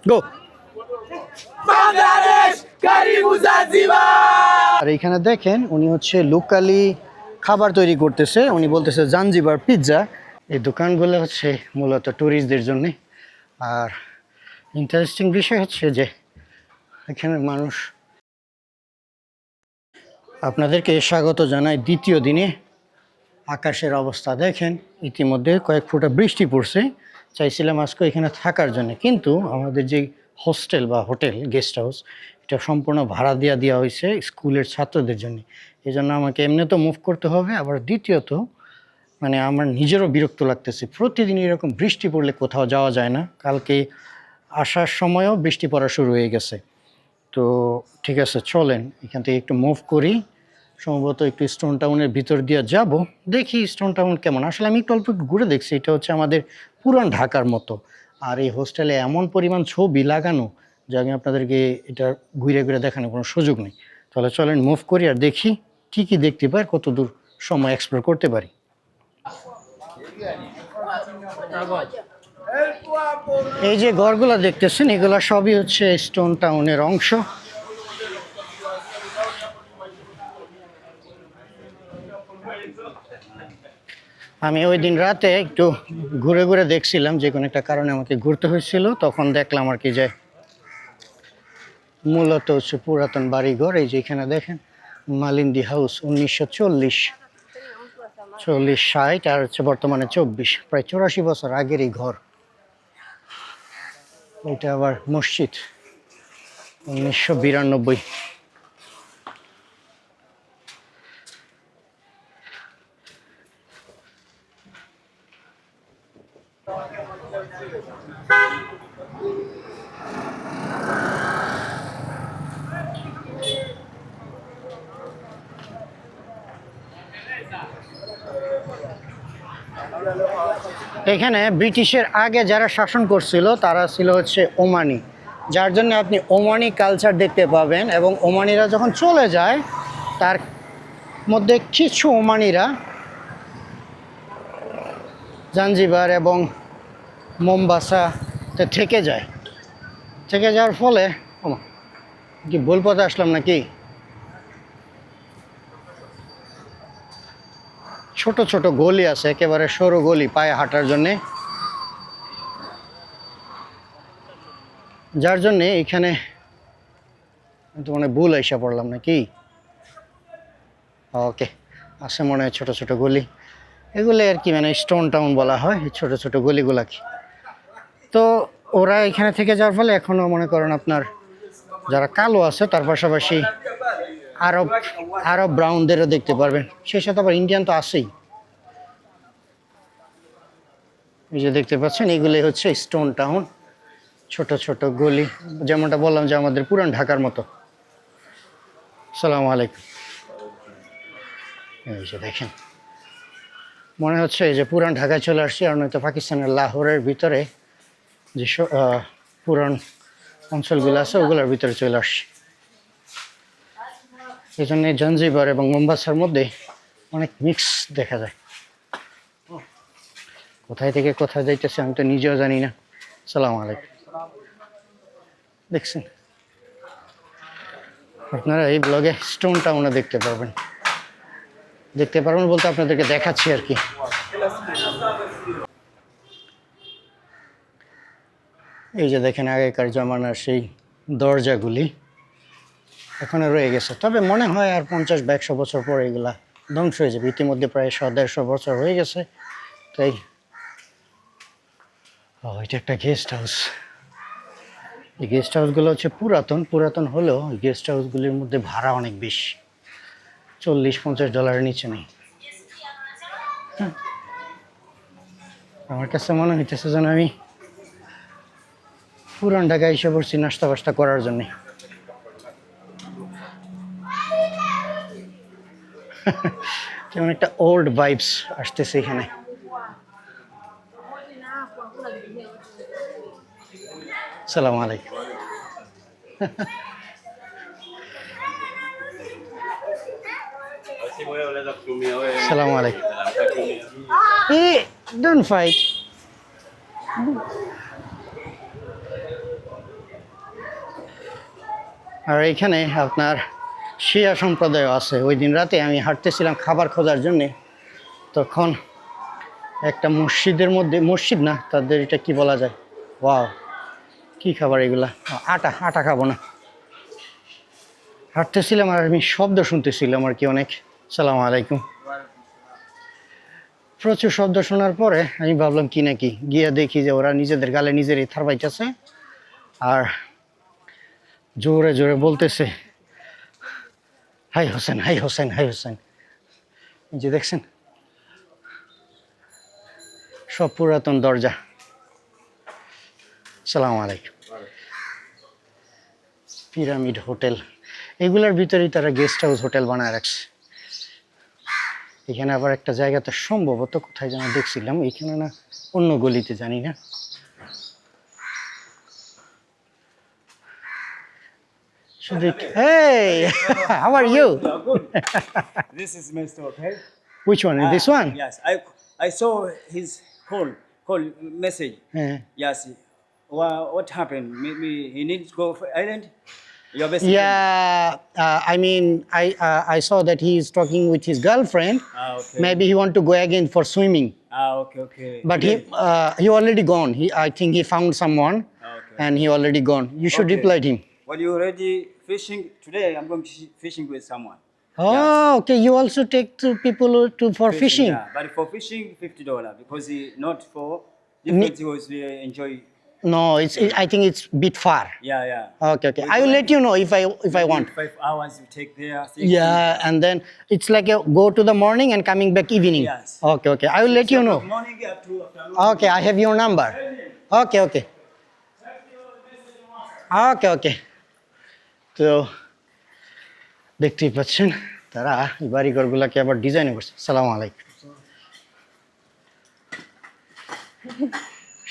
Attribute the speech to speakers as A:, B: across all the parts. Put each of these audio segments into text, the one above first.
A: গো।
B: Bangladesh কারিমু Zanzibar.
A: আর এখানে দেখেন উনি হচ্ছে লোকালি খাবার তৈরি করতেছে, উনি বলতেছে জাঞ্জিবার পিৎজা। এই দোকানগুলো হচ্ছে মূলত ট্যুরিস্টদের জন্য। আর ইন্টারেস্টিং বিষয় হচ্ছে যে এখানে মানুষ, আপনাদেরকে স্বাগত জানাই দ্বিতীয় দিনে। আকাশের অবস্থা দেখেন, ইতিমধ্যে কয়েক ফোঁটা বৃষ্টি পড়ছে। চাইছিলাম আজকে এখানে থাকার জন্য, কিন্তু আমাদের যে হোস্টেল বা হোটেল গেস্ট হাউস, এটা সম্পূর্ণ ভাড়া দেওয়া হয়েছে স্কুলের ছাত্রদের জন্য। এই জন্য আমাকে এমনি তো মুভ করতে হবে, আবার দ্বিতীয়ত মানে আমার নিজেরও বিরক্ত লাগতেছে। প্রতিদিন এরকম বৃষ্টি পড়লে কোথাও যাওয়া যায় না। কালকে আসার সময়ও বৃষ্টি পড়া শুরু হয়ে গেছে। তো ঠিক আছে, চলেন এখান থেকে একটু মুভ করি। সম্ভবত একটু স্টোন টাউনের ভিতর দিয়ে যাব, দেখি স্টোন টাউন কেমন। আসলে আমি একটু অল্প একটু ঘুরে দেখছি, এটা হচ্ছে আমাদের পুরান ঢাকার মতো। আর এই হোস্টেলে এমন পরিমাণ ছবি লাগানো যে আমি আপনাদেরকে এটা ঘুরে ঘুরে দেখানোর কোনো সুযোগ নেই। তাহলে চলেন মুভ করি আর দেখি কী কী দেখতে পাই, কত দূর সময় এক্সপ্লোর করতে পারি। এই যে ঘরগুলো দেখতেছেন, এগুলো সবই হচ্ছে স্টোন টাউনের অংশ। আমি ওই দিন রাতে একটু ঘুরে ঘুরে দেখছিলাম, যে কোনো একটা কারণে আমাকে ঘুরতে হয়েছিল। তখন দেখলাম আর কি যে মূলত হচ্ছে পুরাতন বাড়িঘর। এই যে এখানে দেখেন মালিন্দি হাউস 1940 আর হচ্ছে বর্তমানে 24, প্রায় 84 বছর আগের এই ঘর। এটা আবার মসজিদ 1992। এখানে ব্রিটিশের আগে যারা শাসন করছিল তারা ছিল হচ্ছে ওমানি, যার জন্য আপনি ওমানি কালচার দেখতে পাবেন। এবং ওমানিরা যখন চলে যায়, তার মধ্যে কিছু ওমানিরা জাঞ্জিবার এবং মোম্বাসাতে থেকে যায়। থেকে যাওয়ার ফলে কি ভুল পথে আসলাম নাকি? ছোট ছোট গলি আছে, একেবারে সরু গলি পায়ে হাঁটার জন্যে, যার জন্যে এখানে তো মানে ভুল এসে পড়লাম নাকি। ওকে, আছে মনে হয় ছোটো ছোটো গলি। এগুলো আর কি মানে স্টোন টাউন বলা হয় এই ছোটো ছোটো গলিগুলাকে। তো ওরা এখানে থেকে যাওয়ার ফলে এখনও মনে করেন আপনার যারা কালো আছে তার পাশাপাশি আরব আরব ব্রাউনদেরও দেখতে পারবেন। সেই সাথে আবার ইন্ডিয়ান তো আছেই। এই যে দেখতে পাচ্ছেন, এগুলি হচ্ছে স্টোন টাউন, ছোট ছোট গলি, যেমনটা বললাম যে আমাদের পুরান ঢাকার মতো। আসসালামু আলাইকুম। এই যে দেখেন, মনে হচ্ছে এই যে পুরান ঢাকায় চলে আসছি, আর নয়তো পাকিস্তানের লাহোরের ভিতরে যে পুরান অঞ্চলগুলো আছে ওগুলোর ভিতরে চলে আসছি। এই জন্য জাঞ্জিবার এবং মোম্বাসার মধ্যে অনেক মিক্স দেখা যায়। কোথায় থেকে কোথায় যাইতেছে আমি তো নিজেও জানি না। সালাম আলাইকুম। দেখছেন, আপনারা এই ব্লগে স্টোন টাউনে দেখতে পারবেন বলতে আপনাদেরকে দেখাচ্ছি আর কি। এই যে দেখেন আগেকার জমানার সেই দরজাগুলি এখনো রয়ে গেছে, তবে মনে হয় আর 50 বা 100 বছর পর এগুলা ধ্বংস হয়ে যাবে। ইতিমধ্যে প্রায় 100-150 বছর হয়ে গেছে। তাই এটা একটা গেস্ট হাউস। এই গেস্ট হাউসগুলো হচ্ছে পুরাতন হলেও গেস্ট হাউসগুলির মধ্যে ভাড়া অনেক বেশি, $40-50 নিচে নেই। আমার কাছে মনে হইতেছে যেন আমি পুরান ঢাকায় এসে পড়ছি নাস্তা বাস্তা করার জন্যে। যেমন একটা ওল্ড ভাইবস আসতেছে এখানে। সালাম আলাইকুম। সালাম আলাইকুম। Hey, don't fight. আর এখানে আপনার শিয়া সম্প্রদায় আছে। ওই দিন রাতে আমি হাঁটতেছিলাম খাবার খোঁজার জন্যে, তখন একটা মসজিদের মধ্যে, মসজিদ না, তাদের এটা কি বলা যায়, ওয়াও কি খাবার এগুলা, আটা আটা খাবো না। হাঁটতেছিলাম আর আমি শব্দ শুনতেছিলাম আর কি অনেক। সালাম আলাইকুম। প্রচুর শব্দ শোনার পরে আমি ভাবলাম কি নাকি, গিয়ে দেখি যে ওরা নিজেদের গালে নিজেরই থারবাইতেছে আর জোরে জোরে বলতেছে hi Hossain, hi Hossain, hi Hossain. এই যে দেখছেন সব পুরাতন দরজা। সালাম আলাইকুম। পিরামিড হোটেল, এগুলোর ভিতরেই তারা গেস্ট হাউস হোটেল বানায় রাখছে। এখানে আবার একটা জায়গাতে সম্ভবত কোথায় যেন দেখছিলাম, এখানে না অন্য গলিতে, জানি না। শুধু hey how are you?
C: This is Mr. Okay?
A: Which one? This one?
C: Yes, I saw his call message.
A: Yeah.
C: Yes. What happened? Maybe he needs to go for island. Your best friend.
A: Yeah, I mean, I saw that he is talking with his girlfriend.
C: Okay.
A: Maybe he want to go again for swimming,
C: Okay.
A: but he already gone. I think he found someone,
C: Okay.
A: and he already gone. You should
C: Okay.
A: reply him.
C: Well, you already fishing today? I'm going fishing with someone.
A: Oh, okay. You also take to people for fishing.
C: Yeah, but for fishing, $50 because he not for different. He was enjoy.
A: No, I think it's a bit far.
C: Yeah.
A: Okay. I will let you know if I want.
C: 5 hours you take there.
A: Yeah, and then it's like a go to the morning and coming back evening.
C: Yes.
A: Okay. I will let you know.
C: Morning up to afternoon.
A: Okay, I have your number. Okay. তো দেখতেই পাচ্ছেন তারা এই বাড়িঘরগুলোকে আবার design করছে। সালাম আলাইকুম।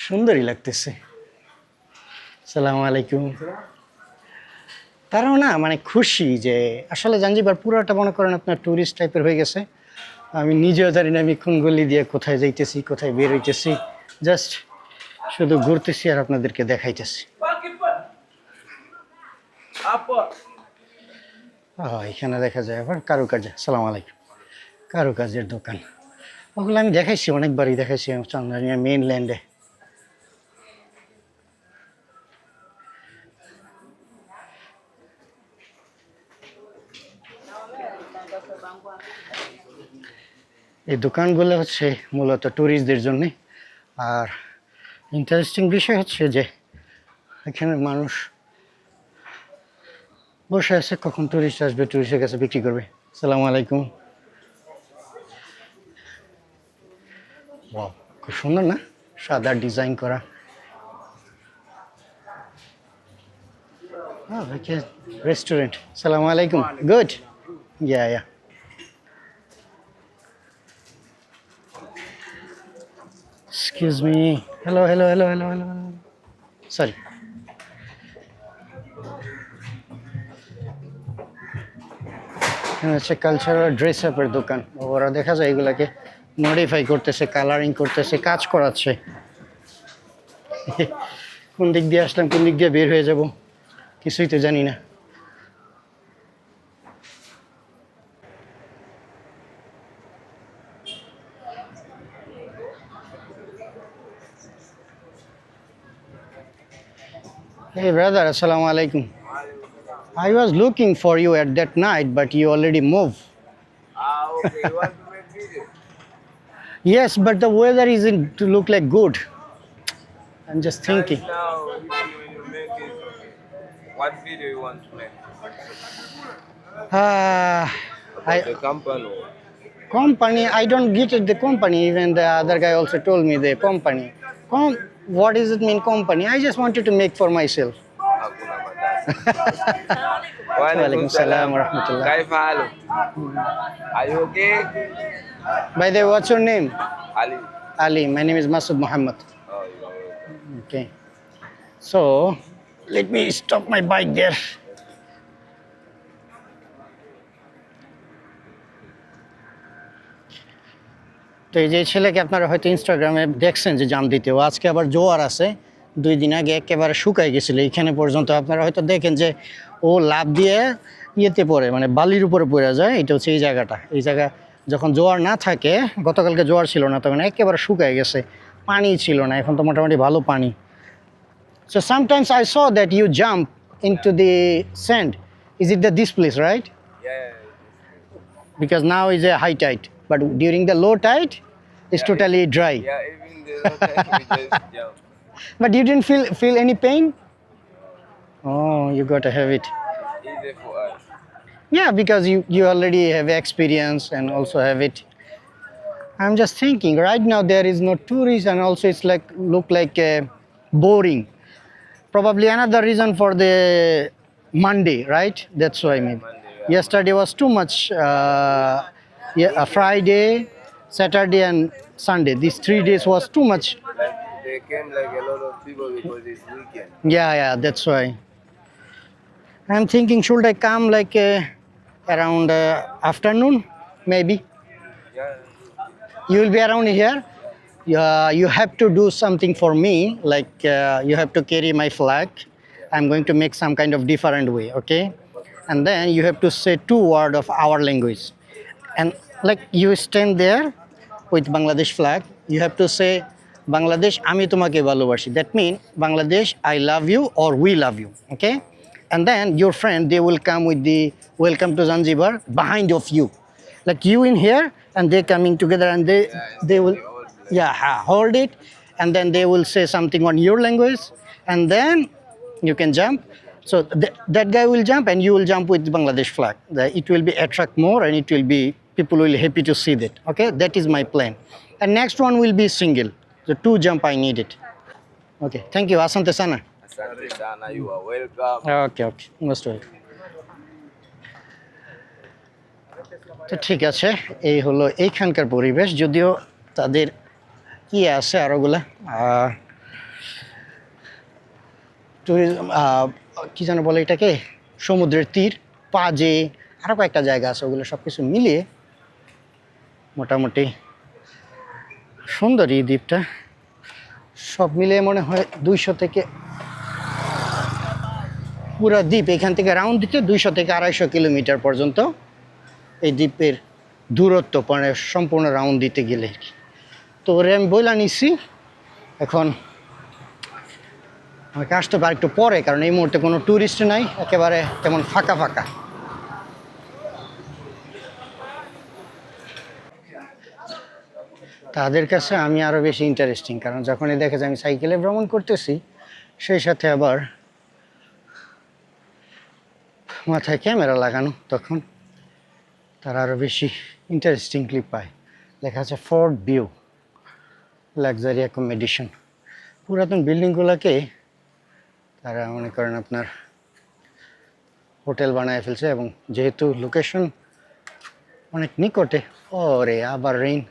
A: সুন্দরই লাগতেছে। সালাম আলাইকুম। তারাও না মানে খুশি যে আসলে জাঞ্জিবার পুরোটা মনে করেন আপনার ট্যুরিস্ট টাইপের হয়ে গেছে। আমি নিজেও জানি না আমি কোন গলি দিয়ে কোথায় যাইতেছি, কোথায় বের হইতেছি, জাস্ট শুধু ঘুরতেছি আর আপনাদেরকে দেখাইতেছি। এখানে দেখা যায় আবার কারুকার্য। সালাম আলাইকুম। কারুকার্যের দোকান, ওগুলো আমি দেখাইছি, অনেকবারই দেখাইছি চান্দানিয়া মেইনল্যান্ডে। এই দোকানগুলো হচ্ছে মূলত ট্যুরিস্টদের জন্যে। আর ইন্টারেস্টিং বিষয় হচ্ছে যে এখানে মানুষ বসে আছে, কখন ট্যুরিস্ট আসবে, ট্যুরিস্টের কাছে বিক্রি করবে। সালামু আলাইকুম। ওয়াও, খুব সুন্দর না, সাদা ডিজাইন করা। রেস্টুরেন্ট। সালামু আলাইকুম। গুড। ইয়া Excuse me. Hello. Sorry. এখানে হচ্ছে কালচারাল ড্রেস আপের দোকান। ওরা দেখা যায় এগুলাকে মডিফাই করতেছে, কালারিং করতেছে, কাজ করাচ্ছে। কোন দিক দিয়ে আসলাম, কোন দিক দিয়ে বের হয়ে যাব, কিছুই তো জানি না। Hey brother, assalamu alaikum. I was looking for you at that night, but you already moved.
B: Okay. You want to make video?
A: Yes, but the weather isn't to look like good. I'm just thinking.
B: Now, when you make it, okay. What video you want to make? The
A: Company, I don't get it, the company. Even the other guy also told me the company. What does it mean, company? I just wanted to make for myself. Walaikum salam wa rahmatullah.
B: Kaif halu? Are you okay?
A: By the way, what's your name?
B: Ali.
A: Ali. My name is Masud Muhammad.
B: Oh, you are okay.
A: Okay. So, let me stop my bike there. তো এই যে ছেলেকে আপনারা হয়তো ইনস্টাগ্রামে দেখছেন যে জাম দিতে, ও আজকে আবার জোয়ার আছে, 2 দিন আগে একেবারে শুকাই গেছিলো এইখানে পর্যন্ত। আপনারা হয়তো দেখেন যে ও লাফ দিয়ে ইয়েতে পড়ে মানে বালির উপরে পড়ে যায়। এটা হচ্ছে এই জায়গাটা। এই জায়গা যখন জোয়ার না থাকে, গতকালকে জোয়ার ছিল না, তখন একেবারে শুকায় গেছে, পানি ছিল না। এখন তো মোটামুটি ভালো পানি। So sometimes I saw that you jump into the sand. Is it this place, right?
B: Yeah,
A: Because now is a high tide, but during the low tide, it's
B: Yeah,
A: totally dry.
B: yeah, even the other time we just jump.
A: But you didn't feel any pain? Oh, you got to have it.
B: Easy for us.
A: Yeah, because you already have experience and also have it. I'm just thinking right now there is no tourist and also it's like look like boring. Probably another reason for the Monday, right? That's why maybe.
B: Monday, yeah.
A: Yesterday was too much. Yeah, Friday, Saturday, and Sunday. These 3 days was too much.
B: Like they came like a lot of people because it's weekend.
A: Yeah, that's why. I'm thinking should I come like around afternoon, maybe.
B: Yeah.
A: You will be around here. You have to do something for me, like you have to carry my flag. I'm going to make some kind of different way, okay? And then you have to say 2 words of our language. And like you stand there with Bangladesh flag, you have to say Bangladesh ami tomake bhalobashi. That means Bangladesh I love you or we love you, okay? And then your friend they will come with the welcome to Zanzibar behind of you. Like you in here and they coming together and they will hold it, and then they will say something on your language, and then you can jump. So that guy will jump and you will jump with the Bangladesh flag. It will be attract more and it will be people will happy to see that. Okay, that is my plan. And next one will be single. The 2 jump I need it. Okay, thank you. Asante sana.
B: Asante sana, you are welcome.
A: Okay, most welcome. তো ঠিক আছে, এই হলো এইখানকার পরিবেশ। যদিও তাদের কি আছে আরোগুলা ট্যুরিজম কী যেন বলে এটাকে, সমুদ্রের তীর, পাজে আরও কয়েকটা জায়গা আছে, ওগুলো সব কিছু মিলিয়ে মোটামুটি সুন্দর এই দ্বীপটা। সব মিলিয়ে মনে হয় 200 থেকে পুরো দ্বীপ এখান থেকে রাউন্ড দিতে 200 থেকে 250 কিলোমিটার পর্যন্ত এই দ্বীপের দূরত্ব, মানে সম্পূর্ণ রাউন্ড দিতে গেলে। তো ওরে আমি বইলা নিছি, এখন আমাকে আসতে পারে একটু পরে, কারণ এই মুহূর্তে কোনো ট্যুরিস্ট নাই, একেবারে তেমন ফাঁকা ফাঁকা। তাদের কাছে আমি আরও বেশি ইন্টারেস্টিং, কারণ যখনই দেখে যে আমি সাইকেলে ভ্রমণ করতেছি, সেই সাথে আবার মাথায় ক্যামেরা লাগানো, তখন তারা আরও বেশি ইন্টারেস্টিং ক্লিপ পায়। লেখা আছে ফোর্ট ভিউ লাক্সারি অ্যাকোমোডেশন। পুরাতন বিল্ডিংগুলোকে তারা মনে করেন আপনার হোটেল বানায় ফেলছে, এবং যেহেতু লোকেশন অনেক নিকটে। ওরে আবার রেইন,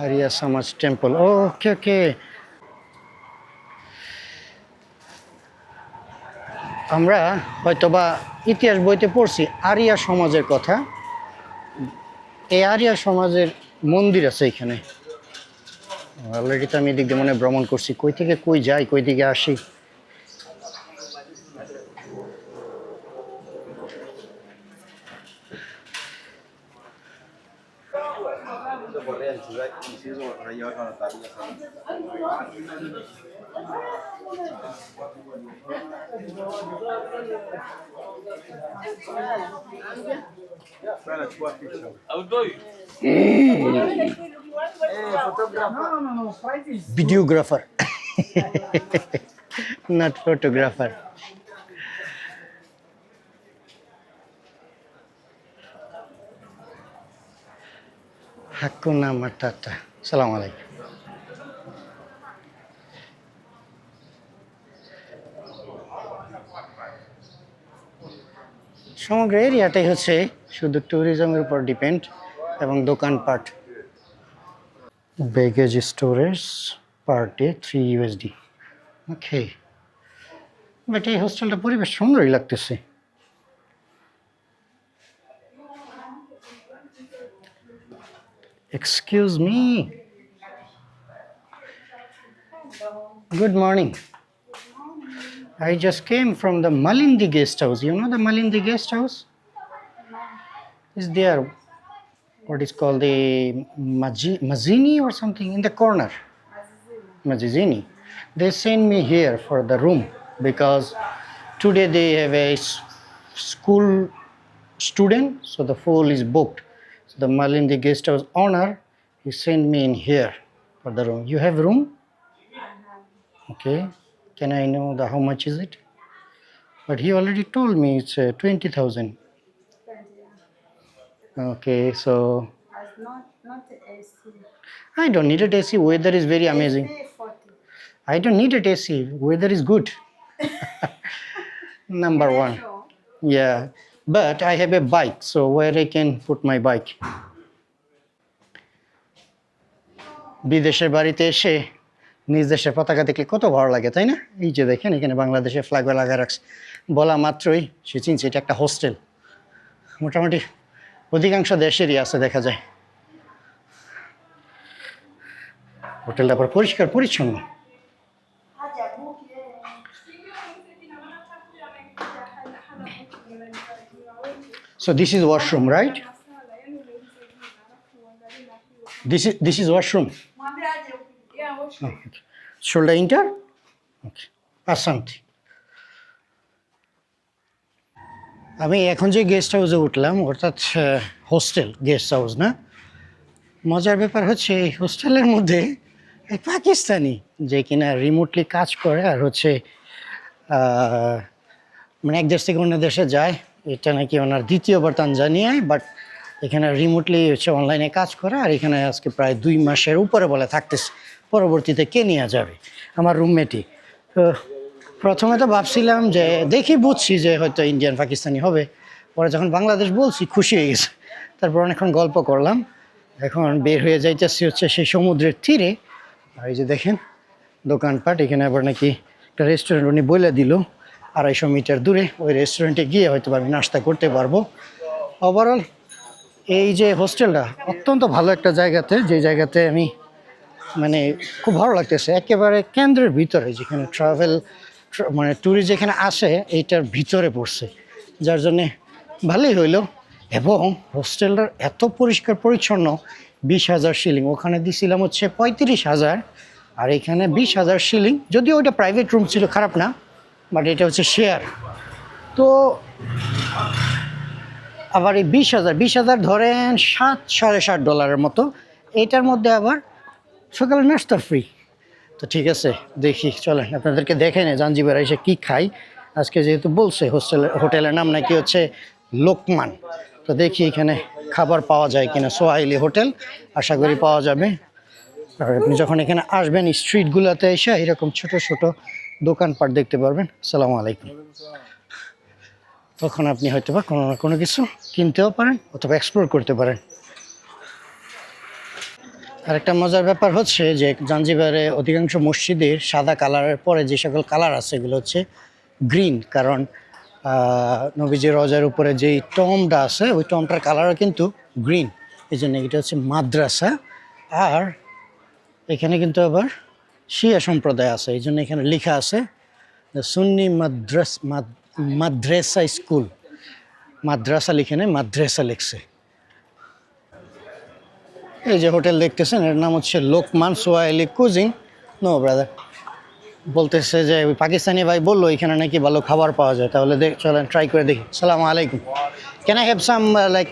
A: আরিয়া সমাজ টেম্পল। ওকে আমরা হয়তোবা ইতিহাস বইতে পড়ছি আরিয়া সমাজের কথা। এই আরিয়া সমাজের মন্দির আছে এখানে। অলরেডি তো আমি এদিক দিয়ে মনে ভ্রমণ করছি, কই থেকে কই যাই, কই দিকে আসি। Videographer, not photographer. Hakuna Matata. Assalamu alaikum. সমগ্র এরিয়াটাই হচ্ছে শুধু ট্যুরিজমের উপর ডিপেন্ড, এবং দোকানপাট। Baggage storage per day $3 okay. But এই হোস্টেলটা পরিবেশ সুন্দরই লাগতেছে। Excuse me, good morning. I just came from the Malindi guest house. You know the Malindi guest house? Is there what is called the Mazzini or something in the corner? Mazzini. They sent me here for the room because today they have a school student, so the full is booked. So the Malindi guest house owner, he sent me in here for the room. You have room? Okay. Can I know the how much is it? But he already told me it's 20,000. Okay, so
D: Not AC.
A: I don't need a AC. Weather is very amazing.
D: AC 40.
A: I don't need a AC. Weather is good. Number one.
D: Sure.
A: Yeah, but I have a bike, so where I can put my bike. বিদেশের বাড়িতে এসে নিজ দেশের পতাকা দেখলে কত ভালো লাগে, তাই না? এই যে দেখেন এখানে বাংলাদেশের ফ্ল্যাগ লাগা রাখছে, বলা মাত্রই সে চিনছে এটা একটা হোস্টেল। মোটামুটি অধিকাংশ দেশেরই আছে দেখা যায়। হোটেলটা আবার পরিষ্কার পরিচ্ছন্ন। So this is washroom, right? This is washroom. Okay. Should I enter? Okay. Asante. আমি এখন যে গেস্ট হাউসে উঠলাম অর্থাৎ হোস্টেল গেস্ট হাউস না, মজার ব্যাপার হচ্ছে এই হোস্টেলের মধ্যে এক পাকিস্তানি যে কিনা রিমোটলি কাজ করে আর হচ্ছে মানে এক দেশ থেকে অন্য দেশে যায়, এটা নাকি ওনার দ্বিতীয়বার তানজানিয়ায়, বাট এখানে রিমোটলি হচ্ছে অনলাইনে কাজ করে আর এখানে আজকে প্রায় 2 মাসের উপরে বলে থাকতেছে, পরবর্তীতে কেনিয়া যাবে আমার রুমমেটই। তো প্রথমে তো ভাবছিলাম যে দেখি বুঝছি যে হয়তো ইন্ডিয়ান পাকিস্তানি হবে, পরে যখন বাংলাদেশ বলছি খুশি হয়ে গেছে। তারপর অনেকক্ষণ গল্প করলাম, এখন বের হয়ে যাইতেছি হচ্ছে সেই সমুদ্রের তীরে। আর এই যে দেখেন দোকানপাট, এখানে আবার নাকি একটা রেস্টুরেন্ট উনি বলে দিল 250 মিটার দূরে, ওই রেস্টুরেন্টে গিয়ে হয়তো আমি নাস্তা করতে পারবো। ওভারঅল এই যে হোস্টেলটা অত্যন্ত ভালো একটা জায়গাতে, যে জায়গাতে আমি মানে খুব ভালো লাগতেছে, একেবারে কেন্দ্রের ভিতরে, যেখানে মানে ট্যুরিস্ট যেখানে আসে এইটার ভিতরে পড়ছে, যার জন্যে ভালোই হইলো। এবং হোস্টেলটার এত পরিষ্কার পরিচ্ছন্ন, 20,000 শিলিং, ওখানে দিছিলাম হচ্ছে 35,000 আর এখানে 20,000 শিলিং, যদিও ওইটা প্রাইভেট রুম ছিল, খারাপ না, বাট এটা হচ্ছে শেয়ার। তো আবার এই 20,000 ধরেন $7-7.5 মতো, এইটার মধ্যে আবার সকালে নাস্তা ফ্রি। তো ঠিক আছে, দেখি চলেন আপনাদেরকে দেখে নে জাঞ্জিবার এসে কী খাই। আজকে যেহেতু বলছে হোটেলের নাম নাকি হচ্ছে লোকমান, তো দেখি এখানে খাবার পাওয়া যায় কিনা। সোয়াহিলি হোটেল, আশা করি পাওয়া যাবে। আর আপনি যখন এখানে আসবেন স্ট্রিটগুলোতে এসে এরকম ছোট ছোট দোকানপাট দেখতে পারবেন। আসসালামু আলাইকুম। তখন আপনি হয়তো বা কোনো না কোনো কিছু কিনতেও পারেন অথবা এক্সপ্লোর করতে পারেন। আর একটা মজার ব্যাপার হচ্ছে যে জাঞ্জিবারে অধিকাংশ মসজিদের সাদা কালারের পরে যে সকল কালার আছে এগুলো হচ্ছে গ্রিন, কারণ নবীজির রজার উপরে যেই টমটা আছে ওই টমটার কালারও কিন্তু গ্রিন, এই জন্য এটা হচ্ছে মাদ্রাসা। আর এখানে কিন্তু আবার শিয়া সম্প্রদায় আছে, এই জন্য এখানে লেখা আছে দ্য সুন্নি মাদ্রাসা স্কুল। মাদ্রাসা লিখে নেই, মাদ্রাসা লিখছে। এই যে হোটেল দেখতেছেন এর নাম হচ্ছে Lokman Swahili cousin. No brother, বলতেছে যে ওই পাকিস্তানি ভাই বললো এখানে নাকি ভালো খাবার পাওয়া যায়, তাহলে চলেন ট্রাই করে দেখি। সালামু আলাইকুম। Can I have some like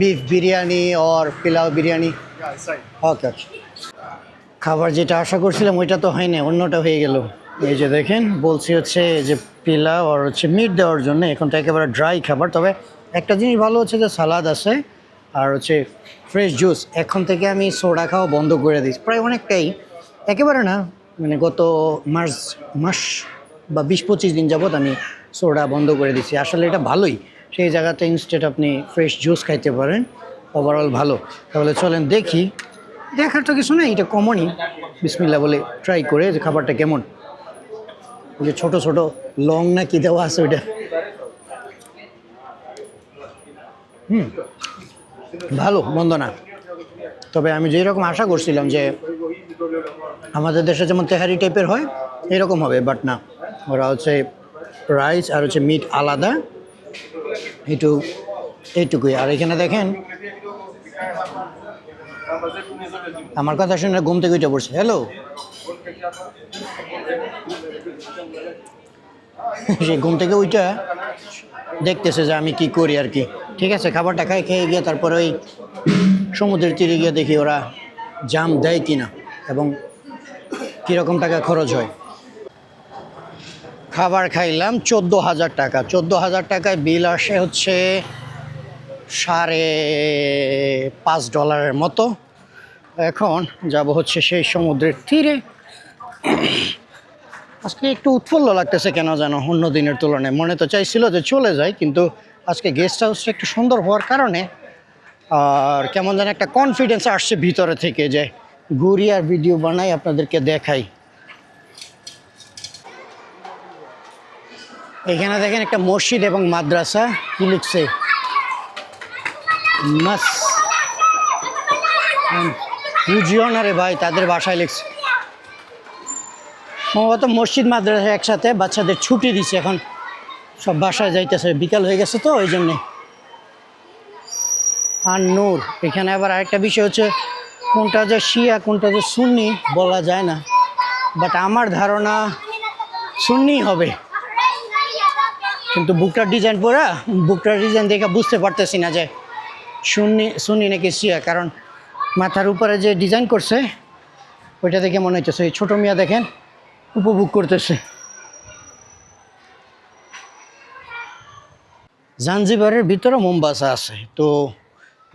A: beef biryani or pilau biryani? Okay okay. খাবার যেটা আশা করছিলাম ওইটা তো হয়নি, অন্যটা হয়ে গেল। এই যে দেখেন বলছি হচ্ছে যে পিলাও আর হচ্ছে মিট দেওয়ার জন্য, এখন তো একেবারে ড্রাই খাবার। তবে একটা জিনিস ভালো হচ্ছে যে সালাদ আছে আর হচ্ছে ফ্রেশ জুস। এখন থেকে আমি সোডা খাওয়া বন্ধ করে দিই প্রায় অনেকটাই, একেবারে না, মানে গত মাস বা 20-25 দিন যাবৎ আমি সোডা বন্ধ করে দিচ্ছি। আসলে এটা ভালোই, সেই জায়গাতে ইনস্টেড আপনি ফ্রেশ জুস খাইতে পারেন, ওভারঅল ভালো। তাহলে চলেন দেখি, দেখার তো কিছু নেই, এটা কমনই। বিসমিল্লাহ বলে ট্রাই করে যে খাবারটা কেমন। ওই যে ছোটো ছোটো লং না কি দেওয়া আছে ওইটা, ভালো, মন্দ না। তবে আমি যেরকম আশা করছিলাম যে আমাদের দেশে যেমন তেহারি টাইপের হয় এরকম হবে, বাট না, ওরা হচ্ছে রাইস আর হচ্ছে মিট আলাদা, এইটুকুই। আর এখানে দেখেন আমার কথা শুনে ঘুম থেকে উঠে পড়ছে, হ্যালো। সে ঘুম থেকে উঠে দেখতেছে যে আমি কি করি আর কি। ঠিক আছে, খাবারটা খেয়ে গিয়ে তারপরে ওই সমুদ্রের তীরে গিয়ে দেখি ওরা জাম দেয় কিনা এবং কীরকম টাকা খরচ হয়। খাবার খাইলাম 14,000 টাকা। 14,000 টাকায় বিল আসে হচ্ছে $5.5 মতো। এখন যাব হচ্ছে সেই সমুদ্রের তীরে। আজকে একটু উৎফুল্ল লাগতেছে কেন যেন অন্য দিনের তুলনায়। মনে তো চাইছিল যে চলে যাই, কিন্তু আজকে গেস্ট হাউসটা একটু সুন্দর হওয়ার কারণে আর কেমন যেন একটা কনফিডেন্স আসছে ভিতরে থেকে যে ঘুরি আর ভিডিও বানাই, আপনাদেরকে দেখাই। এখানে দেখেন একটা মসজিদ এবং মাদ্রাসা, কি লিখছে মাস বুঝিও না রে ভাই, তাদের বাসায় লিখছে সম্ভবত মসজিদ মাদ্রাসা একসাথে। বাচ্চাদের ছুটি দিচ্ছে, এখন সব বাসায় যাইতেছে, বিকাল হয়ে গেছে তো ওই জন্যে। আর নূর এখানে আবার আরেকটা বিষয় হচ্ছে কোনটা যে শিয়া কোনটা যে সুন্নি বলা যায় না, বাট আমার ধারণা সুন্নি হবে। কিন্তু বুকটার ডিজাইন দেখে বুঝতে পারতেছি না যে সুন্নি নাকি শিয়া, কারণ মাথার উপরে যে ডিজাইন করছে ওইটা দেখে মনে হচ্ছে এই ছোটো মিয়া দেখেন উপভোগ করতেছে। জাঞ্জিবারের ভিতরে মোম্বাসা আছে, তো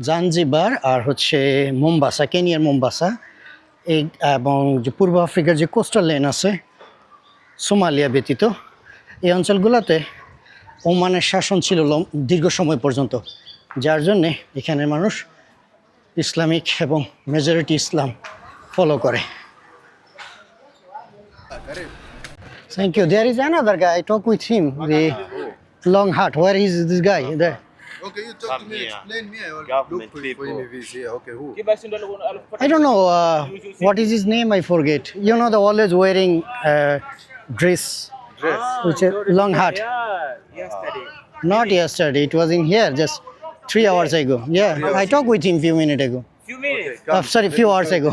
A: জাঞ্জিবার আর হচ্ছে মোম্বাসা, কেনিয়ার মোম্বাসা এই এবং যে পূর্ব আফ্রিকার যে কোস্টাল লেন আছে সোমালিয়া ব্যতীত, এই অঞ্চলগুলোতে ওমানের শাসন ছিল দীর্ঘ সময় পর্যন্ত, যার জন্যে এখানের মানুষ ইসলামিক এবং মেজরিটি ইসলাম ফলো করে। Thank you. There is another guy, talk with him, the long hat. Where is this guy? There.
E: Okay, you talk to me, explain me. I will
B: Government
E: look for him if he's here. Okay, who?
A: I don't know what is his name. I forget. You know, the always wearing dress, which is long hat.
C: Yesterday.
A: Not yesterday. It was in here just 3 hours ago. Yeah, I talked with him few minutes ago.
C: Few minutes.
A: Sorry, few hours ago.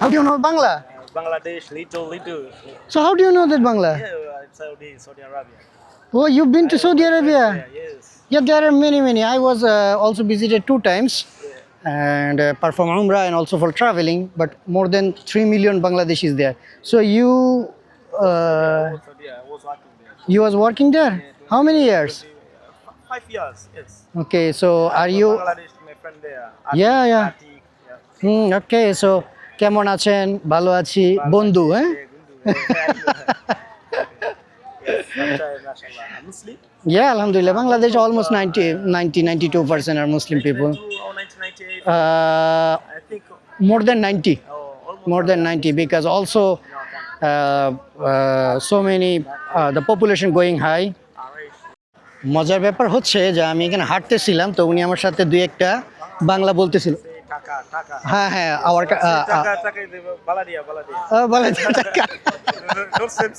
A: How do you know Bangla?
C: Bangladesh, little.
A: So how do you know that Bangla?
C: Saudi Arabia.
A: Oh, you've been to Saudi Arabia?
C: Yes.
A: Yeah, there are many. I was also visited 2 times and perform Umrah and also for traveling, but more than 3 million Bangladeshis there. So you
C: Saudi, I was working there.
A: you was working there? How many years?
C: 5 years, yes.
A: Okay, so are you?
C: Bangladesh, my friend there.
A: Yeah.
C: Atik,
A: Okay, so কেমন আছেন? ভালো আছি বন্ধু, হ্যাঁ?
C: Muslim?
A: Yeah, alhamdulillah. Bangladesh almost 92% are Muslim people.
C: 1998,
A: Uh,
C: I think.
A: more than 90.
C: Almost.
A: More than 90 because also so many the population going high. মজার ব্যাপার হচ্ছে যে আমি এখানে হাঁটতেছিলাম, তো উনি আমার সাথে দুই একটা বাংলা বলতেছিল।
C: Taka.
A: হ্যাঁ our
C: Taka is Baladia.
A: বলে টাকা।
C: Not same.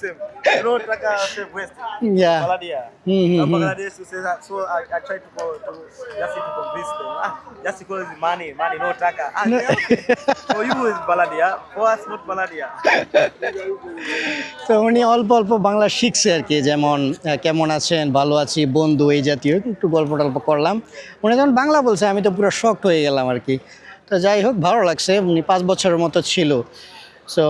C: No, Taka same west.
A: Yeah.
C: Baladia.
A: Mhm.
C: Bangladesh to say that, so I try to go to just to convince them. Just because money, no Taka. For you is Baladia, for us not Baladia.
A: তো উনি অল্প বাংলা শিখছে আর কি, যেমন কেমন আছেন, ভালো আছি, বন্ধু, এই জাতীয় একটু গল্প টল্প করলাম। উনি যখন বাংলা বলছে আমি তো পুরো শকড হয়ে গেলাম আর কি। তো যাই হোক, ভালো লাগছে। উনি 5 বছরের মতো ছিল, সো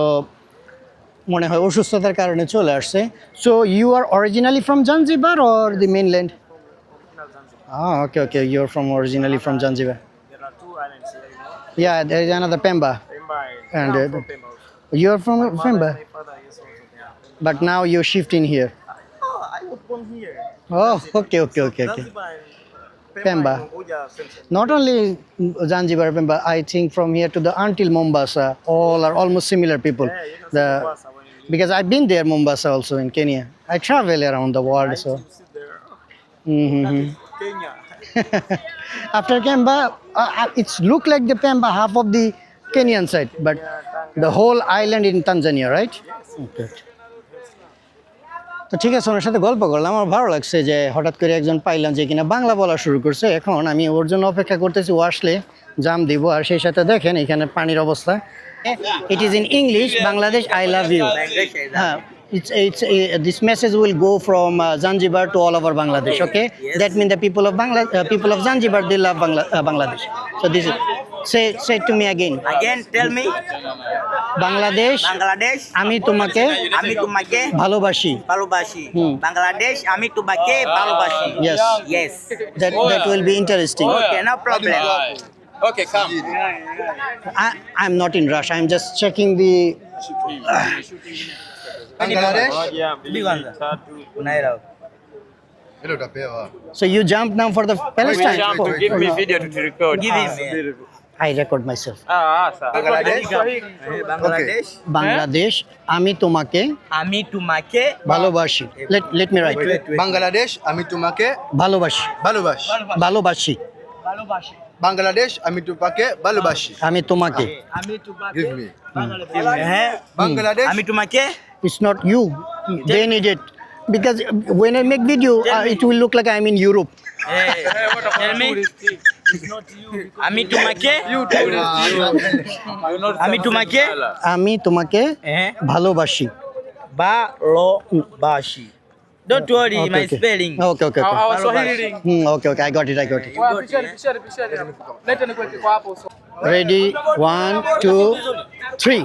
A: মনে হয় অসুস্থতার কারণে চলে আসছে। So you are originally from Zanzibar or the mainland? Okay, you're originally from Zanzibar.
C: There are 2 islands here, you know.
A: Yeah, there is another Pemba.
C: Pemba
A: And,
C: I'm from Pemba also.
A: You're from Pemba,
C: My father is also there.
A: but now you're shifting here.
C: I was born here.
A: Oh, okay.
C: Zanzibar and
A: Pemba.
C: and Oja, same.
A: Not only Zanzibar, Pemba, I think from here to the until Mombasa, all are almost similar people.
C: Yeah, you can see Mombasa when you
A: Because I've been there, Mombasa also in Kenya. I travel around the world, so.
C: you sit there. That
A: Mhm.
C: is Kenya.
A: After Pemba, it's look like the Pemba half of the Kenyan side, but
C: Yeah,
A: The whole island in Tanzania, right? Okay. তো ঠিক আছে, ওনার সাথে গল্প করলাম, আমার ভালো লাগছে যে হঠাৎ করে একজন পাইলাম যে কিনা বাংলা বলা শুরু করছে। এখন আমি ওর জন্য অপেক্ষা করতেছি, ও আসলে জাম দিব। আর সেই সাথে দেখেন এখানে পানির অবস্থা। It is in English, Bangladesh I love you. হ্যাঁ, this message will go from Zanzibar to all over Bangladesh. Okay, that means the people of Zanzibar, they love Bangladesh. So this is say to me again.
F: Again, tell me.
A: Bangladesh, আমি তোমাকে ভালোবাসি।
F: Bangladesh, আমি তোমাকে ভালোবাসি।
A: Yes.
F: Yes.
A: That will be interesting.
F: Okay, no problem.
B: Okay, come.
A: I'm not in rush. I'm just checking the.
E: Bangladesh? Hello, Tapewa.
A: So you jump now for the Palestine.
B: Give me video to record.
F: Give him.
A: I record myself.
E: Bangladesh?
F: Bangladesh,
A: Bangladesh, আমি তোমাকে
F: আমি তোমাকে
A: ভালোবাসি। Let me write.
E: Bangladesh, আমি তোমাকে
A: ভালোবাসি।
E: ভালোবাসি।
A: ভালোবাসি।
E: Bangladesh, আমি তোমাকে ভালোবাসি।
A: আমি তোমাকে।
E: Give me.
F: হ্যাঁ
E: Bangladesh,
F: আমি তোমাকে
A: It's not you. They need it because when I make video, it will look like I'm in Europe.
F: tell me. আমি তোমাকে আমি তোমাকে
A: আমি তোমাকে ভালোবাসি।
F: ভালোবাসি। Don't worry,
A: Okay,
F: my
A: okay.
F: spelling.
A: Okay. Okay. I got it. Ready? 1, 2, 3.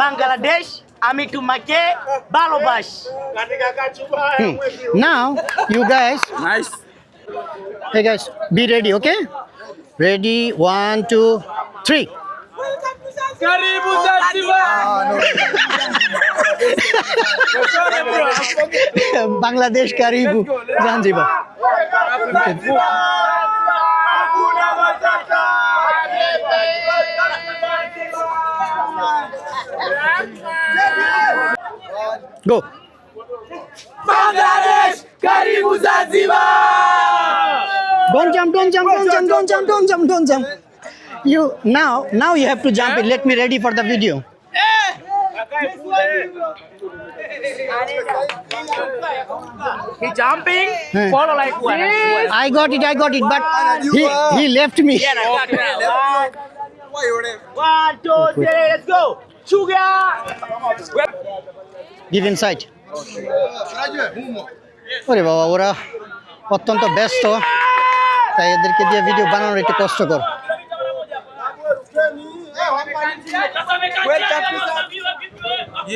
F: Bangladesh, আমি তোমাকে ভালোবাসি।
A: Now, you guys.
F: Nice.
A: Hey guys, be ready, okay? Ready? 1, 2, 3.
B: Karibu Zanzibar.
A: Bangladesh karibu Zanzibar. Go.
B: Bangladesh, karibu Zanzibar.
A: Don't jump. You now you have to jump it. Let me ready for the video.
F: He jumping.
A: Hmm.
F: Follow like one.
A: I got it, but he left me.
F: One, two, three, let's go. Sugar.
A: Give inside. ওরে বাবা, ওরা অত্যন্ত ব্যস্ত, তাই এদেরকে দিয়ে video বানানোর একটু কষ্টকর।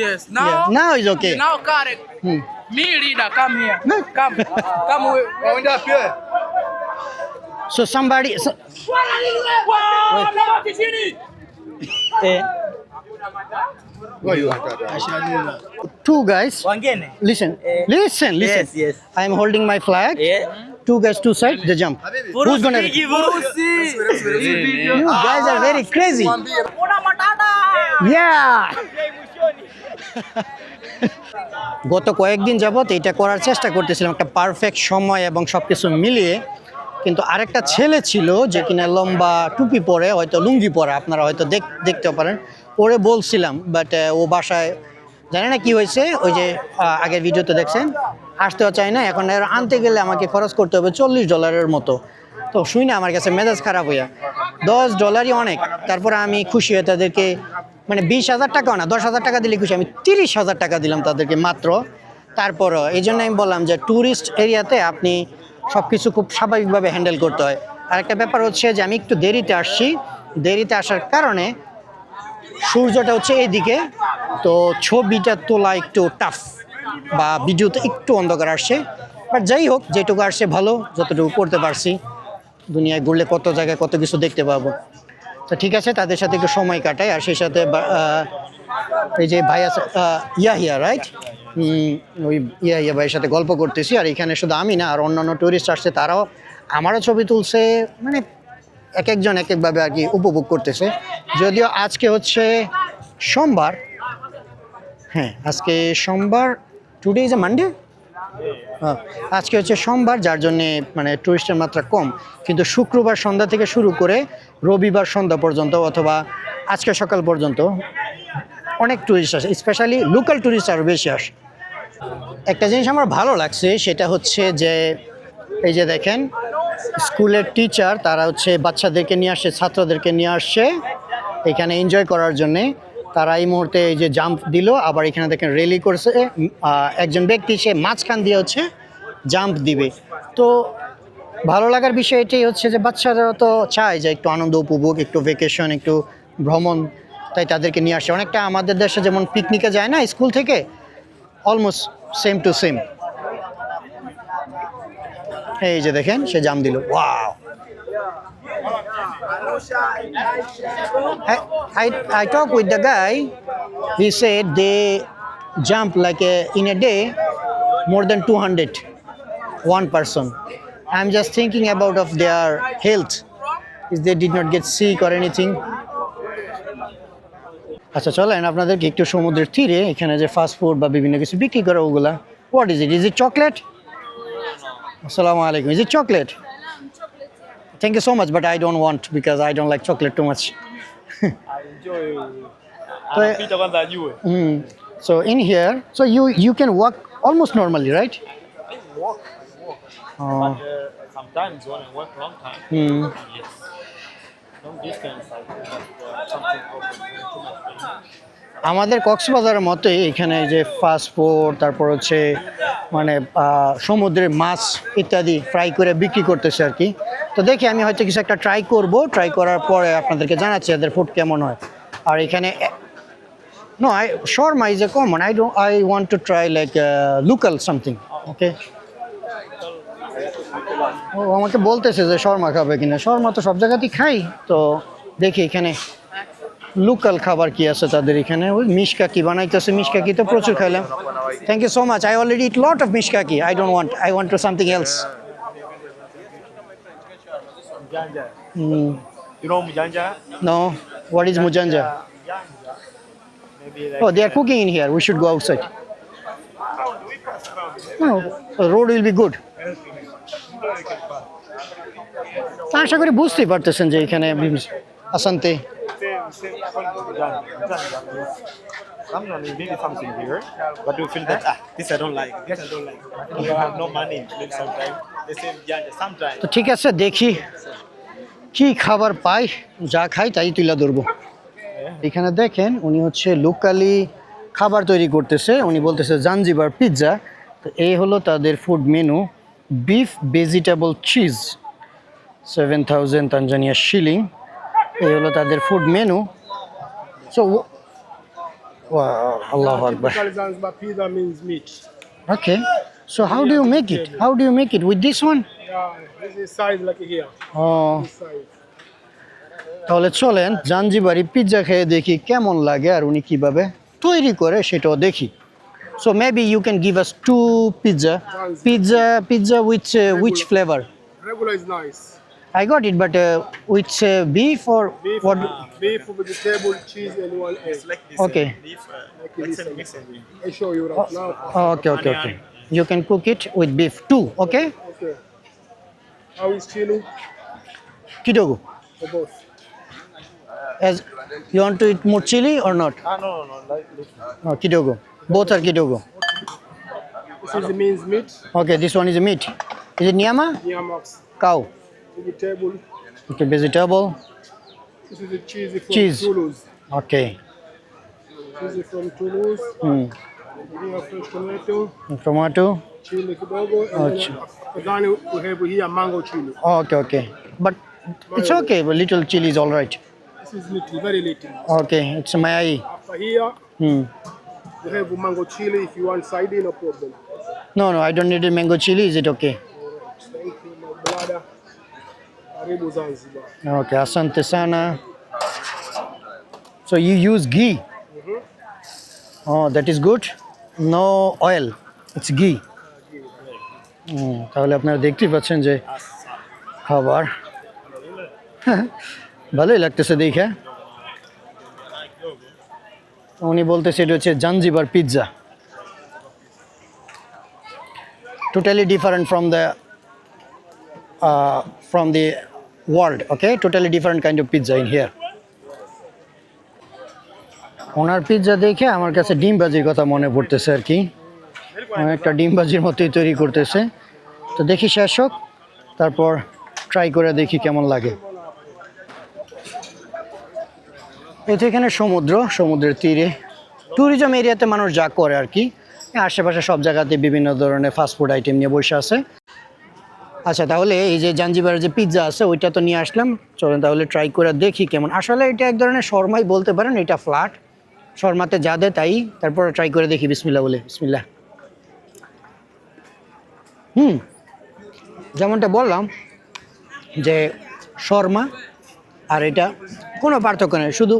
G: Yes,
A: Yeah,
G: now,
A: now is okay.
G: now correct. Me leader, come here. Come with.
E: Wind up here.
A: So somebody
E: Where you are, Tata?
A: two guys
F: Again.
A: listen.
F: Yes.
A: I am holding my flag.
F: Yeah.
A: Two guys, two sides, they jump. Who's gonna You guys are very crazy. Yeah. গত কয়েকদিন যাবত এটা করার চেষ্টা করতেছিলাম, একটা perfect সময় এবং সবকিছু মিলিয়ে। কিন্তু আরেকটা ছেলে ছিল যে কিনা লম্বা টুপি পরে, হয়তো লুঙ্গি পরে, আপনারা হয়তো দেখতে পারেন। ওরে বলছিলাম, বাট ও বাসায় জানে না কি হয়েছে। ওই যে আগের ভিডিওতে দেখছেন, আসতেও চায় না। এখন এর আনতে গেলে আমাকে খরচ করতে হবে $40 মতো। তো শুই না, আমার কাছে মেজাজ খারাপ হইয়া, $10 অনেক। তারপরে আমি খুশি হয়ে তাদেরকে, মানে 20,000 টাকাও না, 10,000 টাকা দিলে খুশি। আমি 30,000 টাকা দিলাম তাদেরকে মাত্র। তারপরও এই জন্য আমি বললাম যে ট্যুরিস্ট এরিয়াতে আপনি সব কিছু খুব স্বাভাবিকভাবে হ্যান্ডেল করতে হয়। আরেকটা ব্যাপার হচ্ছে যে আমি একটু দেরিতে আসছি, দেরিতে আসার কারণে সূর্যটা হচ্ছে এইদিকে, তো ছবিটা তোলা একটু টাফ, বা ভিডিওতে একটু অন্ধকার আসছে। বাট যাই হোক, যেটুকু আসছে ভালো, যতটুকু করতে পারছি। দুনিয়ায় ঘুরলে কত জায়গায় কত কিছু দেখতে পাবো। তো ঠিক আছে, তাদের সাথে একটু সময় কাটাই। আর সেই সাথে এই যে ভাই আছে ইয়াহিয়া, রাইট? ওই ইয়াহিয়া ভাইয়ের সাথে গল্প করতেছি। আর এখানে শুধু আমি না, আর অন্যান্য টুরিস্ট আসছে, তারাও আমারও ছবি তুলছে। মানে এক একজন এক একভাবে আর কি উপভোগ করতেছে। যদিও আজকে হচ্ছে সোমবার, হ্যাঁ আজকে সোমবার, টুডে ইজ এ মানডে। আজকে হচ্ছে সোমবার, যার জন্যে মানে টুরিস্টের মাত্রা কম, কিন্তু শুক্রবার সন্ধ্যা থেকে শুরু করে রবিবার সন্ধ্যা পর্যন্ত অথবা আজকে সকাল পর্যন্ত অনেক টুরিস্ট আসে, স্পেশালি লোকাল টুরিস্ট আরও বেশি আসে। একটা জিনিস আমার ভালো লাগছে, সেটা হচ্ছে যে এই যে দেখেন স্কুলের টিচার তারা হচ্ছে বাচ্চাদেরকে নিয়ে আসছে, ছাত্রদেরকে নিয়ে আসছে এখানে এনজয় করার জন্যে। তারা এই মুহূর্তে এই যে জাম্প দিল, আবার এখানে দেখেন রেলি করছে, একজন ব্যক্তি সে মাঝখান দিয়ে হচ্ছে জাম্প দিবে। তো ভালো লাগার বিষয় এটাই হচ্ছে যে বাচ্চারা তো চায় যে একটু আনন্দ উপভোগ, একটু ভেকেশন, একটু ভ্রমণ, তাই তাদেরকে নিয়ে আসে। অনেকটা আমাদের দেশে যেমন পিকনিকে যায় না স্কুল থেকে, অলমোস্ট সেম টু সেম। এই যে দেখেন সে জাম দিল, wow! I talked with the guy. He said they jump like in a day more than 200, one person. I'm just thinking about of their health, if they did not get sick or anything. আচ্ছা চলেন আপনাদেরকে একটু সমুদ্রের তীরে এখানে যে fast food বা বিভিন্ন কিছু বিক্রি করে ওগুলা। What is it? Is it chocolate? Assalamu alaikum. Is it chocolate? Thank you so much, but I don't want because I don't like chocolate too much.
C: Anapita kwanza ajue.
A: So in here, so you can walk almost normally, right?
C: Walk.
A: Oh.
C: Sometimes when I work long time, yes. Long distance, I do something over too much pain.
A: আমাদের কক্সবাজারের মতোই এখানে যে fast food, তারপর হচ্ছে মানে সমুদ্রের মাছ ইত্যাদি ফ্রাই করে বিক্রি করতেছে আর কি। তো দেখি আমি হয়তো কিছু একটা ট্রাই করব, ট্রাই করার পরে আপনাদেরকে জানাচ্ছি এদের ফুড কেমন হয়। আর এখানে no shawarma is a common, I want to try like local something. Okay, ও আমাকে বলতেছে যে শর্মা খাবে কিনা। শর্মা তো সব জায়গাতেই খাই, তো দেখি এখানে লোকাল খাবার কি আছে তাদের এখানে। ওই মিশকাকি বানাইতেছে, মিশকাকি তো প্রচুর খাইলাম। Thank you so much, I already eat lot of মিশকাকি, I want to something else.
C: Mjanja. You know mjanja?
A: No, what is মুজাঞ্জা?
C: Maybe like
A: Oh, they are cooking in here, we should go outside. No, the road will be good. আশা করি বুঝতেই পারতেছেন যে এখানে আসান্তে
C: Sometimes you need something here, but you feel that this I don't like, this I don't like. You have no money. Maybe sometimes they say mjanja. Sometimes.
A: তো ঠিক আছে, দেখি কি খাবার পাই, যা খাই তাই তুলে ধরবো। এখানে দেখেন উনি হচ্ছে লোকালি খাবার তৈরি করতেছে, উনি বলতেছে জাঞ্জিবার পিৎজা। তো এই হলো তাদের food menu, beef vegetable cheese, 7000 Tanzania shilling. এই হলো তাদের ফুড মেনু। সো আল্লাহু আকবার।
E: Zanzibar pizza means meat.
A: Okay, so how do you make it? How do you make it with this one?
E: Yeah, this is size like here.
A: Oh,
E: This size.
A: তাহলে চলেন জাঞ্জিবারি pizza খেয়ে দেখি কেমন লাগে আর উনি কিভাবে তৈরি করে সেটাও দেখি। So maybe you can give us 2 pizza with which flavor?
E: Regular is nice.
A: I got it, but with beef or
E: Beef,
A: what?
E: beef, vegetable, cheese, and one egg.
C: Like this.
A: Okay.
C: Beef,
E: Like this.
C: mix it.
E: I show you right now.
A: Okay. You can cook it with beef too, okay?
E: Okay. How is chili?
A: Kidogo.
E: For both.
A: As you want to eat more chili or not?
C: No. Like this.
A: No, kidogo. Both are kidogo.
E: This is the means meat.
A: Okay, this one is a meat. Is it nyama?
E: Yamax.
A: Cow.
E: Vegetable.
A: Okay, vegetable.
E: This is the cheese from
A: Cheese.
E: Toulouse.
A: Okay.
E: Cheese from Toulouse. We have fresh tomato,
A: Tomato.
E: chili kidogo, and then we have here mango chili.
A: Okay. But it's okay. But little chili is all right.
E: This is little, very little.
A: Okay, it's mayai.
E: After here, we have mango chili. If you want side, no problem.
A: No, I don't need a mango chili. Is it okay?
E: Thank you, my brother. Karibu Zanzibar.
A: Okay, asante sana. So you use ghee? Oh, that is good. No oil. It's ghee. তাহলে আপনারা দেখতেই পাচ্ছেন যে খাবার ভালোই লাগতেছে দেখে। উনি বলতেছে এটা হচ্ছে Zanzibar pizza. totally different from the world. Okay, totally different kind of pizza in here. Owner pizza দেখে আমার কাছে ডিম ভাজির কথা মনে পড়তেছে আর কি, অনেকটা ডিম ভাজির মতোই তৈরি করতেছে। তো দেখি শেষ হোক, তারপর ট্রাই করে দেখি কেমন লাগে। এই তো এখানে সমুদ্রের তীরে ট্যুরিজম এরিয়াতে মানুষ যা করে আর কি, আশেপাশে সব জায়গাতে বিভিন্ন ধরনের ফাস্টফুড আইটেম নিয়ে বসে আছে। আচ্ছা, তাহলে এই যে জাঞ্জিবারের যে পিৎজা আছে ওইটা তো নিয়ে আসলাম, চলেন তাহলে ট্রাই করে দেখি কেমন। আসলে এটা এক ধরনের শর্মাই বলতে পারেন, এটা ফ্ল্যাট শর্মাতে যা দেয় তাই। তারপর ট্রাই করে দেখি, বিসমিল্লাহ বলে। বিসমিল্লাহ। যেমনটা বললাম যে শর্মা আর এটা কোনো পার্থক্য নেই, শুধু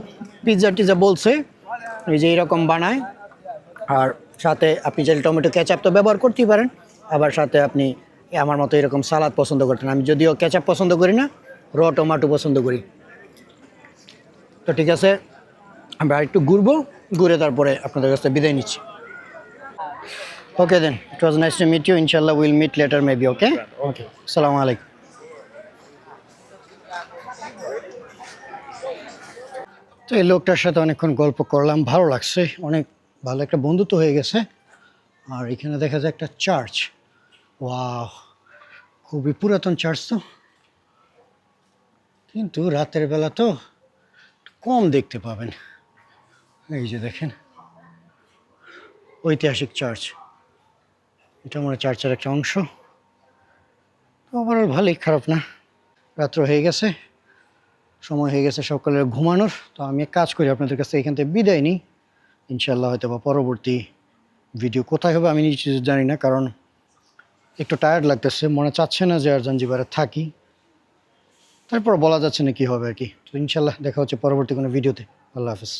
A: পিৎজা টিজা বলছে এই যে এরকম বানায়। আর সাথে আপনি চাইলে টমেটো কেচাপ তো ব্যবহার করতেই পারেন, আবার সাথে আপনি আমার মতো এরকম সালাদ পছন্দ করতেন। আমি যদিও কেচাপ পছন্দ করি না, র টমেটো পছন্দ করি। তো ঠিক আছে, আমরা একটু ঘুরে তারপরে আপনাদের কাছে বিদায় নিচ্ছি। Okay then, it was nice to meet you. ইনশাল্লাহ will meet later maybe. Okay okay, আসসালামু আলাইকুম। তো এই লোকটার সাথে অনেকক্ষণ গল্প করলাম, ভালো লাগছে, অনেক ভালো একটা বন্ধুত্ব হয়ে গেছে। আর এখানে দেখা যায় একটা চার্চ, ওয়াও, খুবই পুরাতন চার্চ তো, কিন্তু রাতের বেলা তো কম দেখতে পাবেন। এই যে দেখেন ঐতিহাসিক চার্চ, এটা আমার চার্চের একটা অংশ। ওভারঅল ভালোই, খারাপ না। রাত্র হয়ে গেছে, সময় হয়ে গেছে সকালের ঘুমানোর। তো আমি এক কাজ করি, আপনাদের কাছে এখান থেকে বিদায় নিই। ইনশাল্লাহ হয়তো বা পরবর্তী ভিডিও কোথায় হবে আমি নিজে জানি না, কারণ একটু টায়ার্ড লাগতেছে, মনে চাচ্ছে না যে আর জাঞ্জিবারে থাকি। তারপর বলা যাচ্ছে না কি হবে আর কি। তো ইনশাল্লাহ দেখা হচ্ছে পরবর্তী কোনো ভিডিওতে। আল্লাহ হাফেজ।